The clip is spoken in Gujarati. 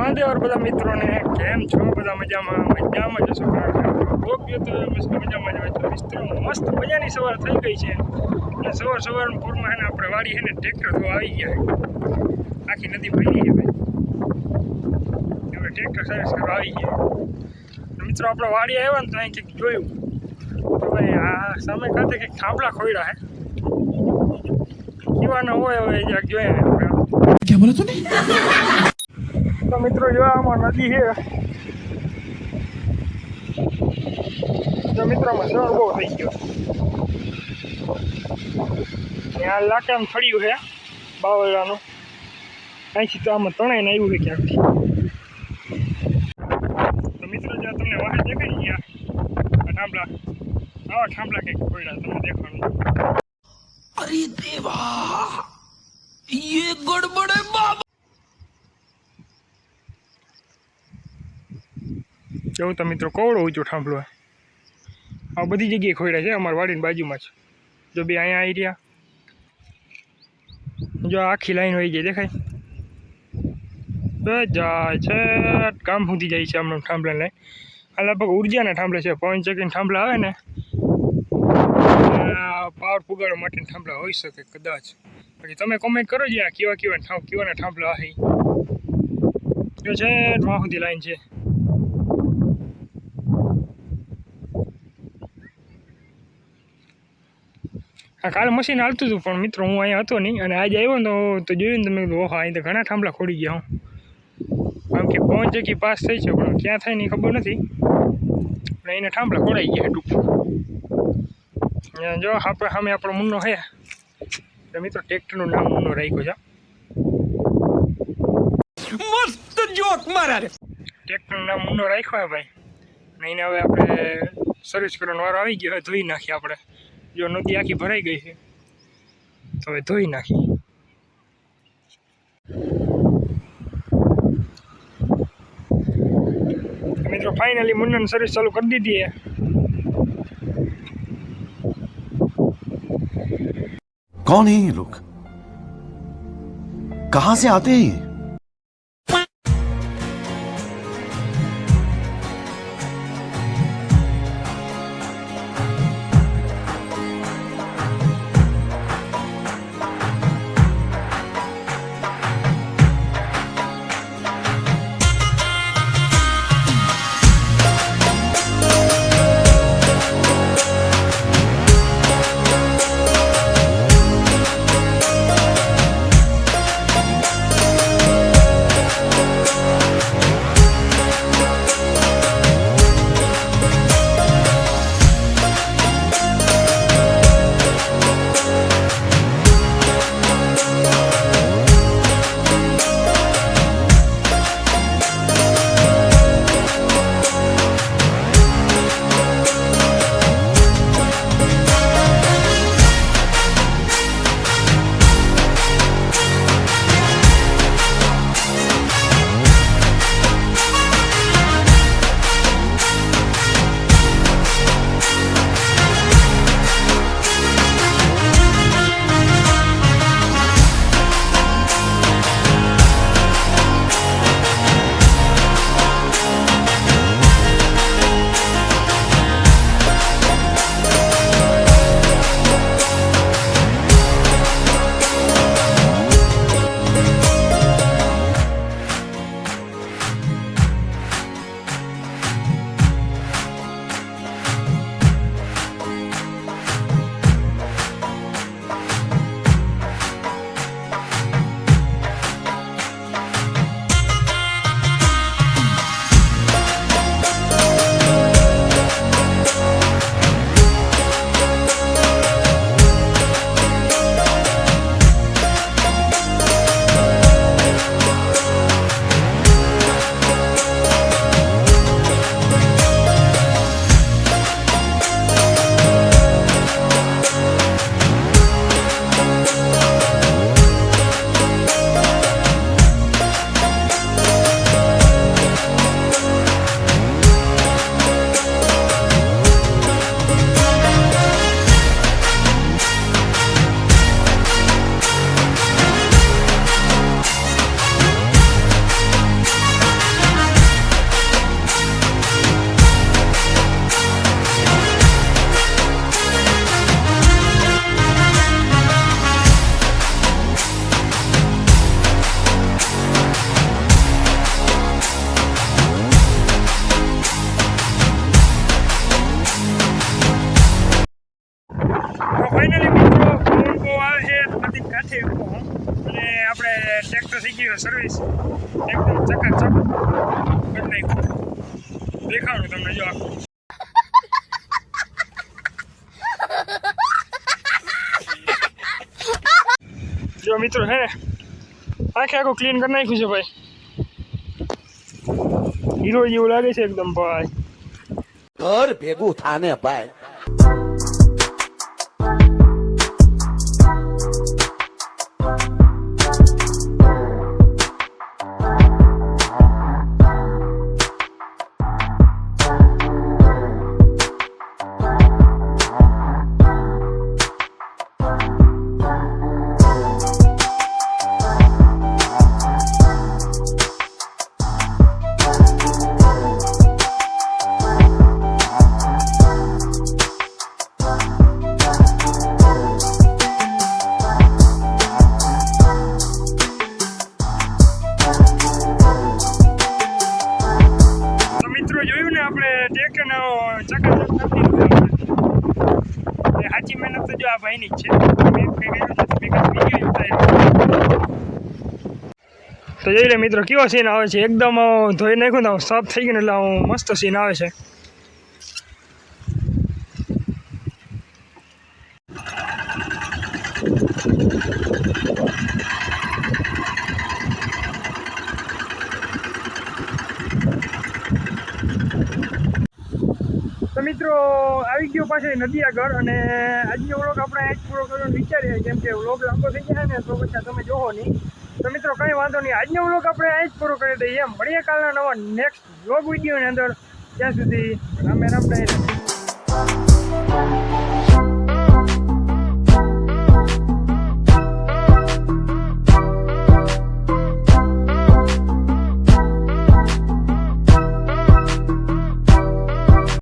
મહાદેવ બધા મિત્રોને કેમ છો? બધા મજામાં જશો. યોગ્ય તો મસ્ત મજામાં જ હોય તો મિત્રો મસ્ત મજાની સવાર થઈ ગઈ છે અને સવારમાં પૂરમાં એને આપણે વાડી છે ને ટ્રેક્ટર તો આવી ગયા આખી નદી ભરી છે ભાઈ. આપણે ટ્રેક્ટર સર્વિસ કરવા આવી ગયા મિત્રો. આપણે વાડી આવ્યા ને તો અહીં કંઈક જોયું તો ભાઈ આ સામે કાંઠે કંઈક થાંભલા ખોયડા હે કેવાના હોય હવે જ્યાં જોઈએ ને આપણે. ક્યાં બોલા તું? તો મિત્રો જોવા આમાં નદી છે તો મિત્રોમાં સર બહુ થઈ ગયો. આ લાકામ ફળ્યું છે બાવળાનું અહીંથી તો આમાં તણાઈને આવ્યું છે ક્યાંકથી. તો મિત્રો જો તમને વાહે દેખાઈ ગયા આ થાંભલા આવા થાંભલા કંઈક પડ્યા તમને દેખાડું. અરે દેવા ये गड़बड़ है बाबा. કેવું તો મિત્રો કવડો ઊંચો થાંભલો આ બધી જગ્યાએ ખોડ્યા છે અમારી વાડીની બાજુમાં જ. જો બે અહીંયા આવી રહ્યા જો આખી લાઈન હોય ગઈ દેખાય જાય છે કામ સુધી જાય છે આમનું થાંભલા લાઈન. આ લગભગ ઉર્જાના થાંભલા છે. પવન ચકીના થાંભલા આવે ને પાવર પુગાડવા માટેના થાંભલા હોઈ શકે કદાચ. પછી તમે કોમેન્ટ કરો જે આ કેવાના થાંભલા છે જો છે વાં સુધી લાઈન છે. હા કાલે મશીન હાલતું હતું પણ મિત્રો હું અહીંયા હતો નહીં અને આજે આવ્યો ને તો જોયું ને તમે ઓહો અહીં તો ઘણા થાંભલા ખોડી ગયા હું. આમ કે પવન ચકી પાસ થઈ છે પણ ક્યાં થાય ની ખબર નથી પણ એને થાંભલા ખોડાઈ ગયા ટૂંક. જો આપણે સામે આપણો મુન્નો છે તો મિત્રો ટ્રેક્ટરનું નામ મુન્નો રાખ્યો છે. मस्त जोक मारा रे. ટ્રેક્ટરનું નામ મુન્નો રાખ્યો છે ભાઈ. અને એને હવે આપણે સર્વિસ કરવાનો વારો આવી ગયો હવે ધોઈ નાખીએ આપણે. જો નદી આખી ભરાઈ ગઈ છે તો હવે ધોઈ નાખી. મિત્રો ફાઇનલી મુન્નાની સર્વિસ ચાલુ કરી દીધી है. कौन है ये लोग? कहां से आते हैं ये? ટ્રેક્ટર થઈ ગયું સર્વિસ એકદમ ચકાચક બદલાઈ દેખાડું તમને જો આખું જો મિત્રો હે ને આખું ક્લીન કરી નાખ્યું છે ભાઈ હીરો જેવું લાગે છે એકદમ ભાઈ ઘર ભેગું થાને ભાઈ સાચી મહેનત તો જો આ ભાઈની જ છે તો જોઈ લે મિત્રો કેવો સીન આવે છે એકદમ ધોઈ નાખ્યું ને સાફ થઈ ગયું એટલે મસ્ત સીન આવે છે તો મિત્રો આવી ગયો પાસે નદી આગળ અને આજનો વ્લોગ આપણે આજ પૂરો કરવાનો વિચારીએ કેમ કે વ્લોગ લાંબો થઈ જાય ને તો પછી તમે જોવો નહીં તો મિત્રો કંઈ વાંધો નહીં આજનો વ્લોગ આપણે આજ પૂરો કરી દઈએ મળીએ કાલના નવા નેક્સ્ટ વ્લોગ વિડીયોની અંદર ત્યાં સુધી રામે રામ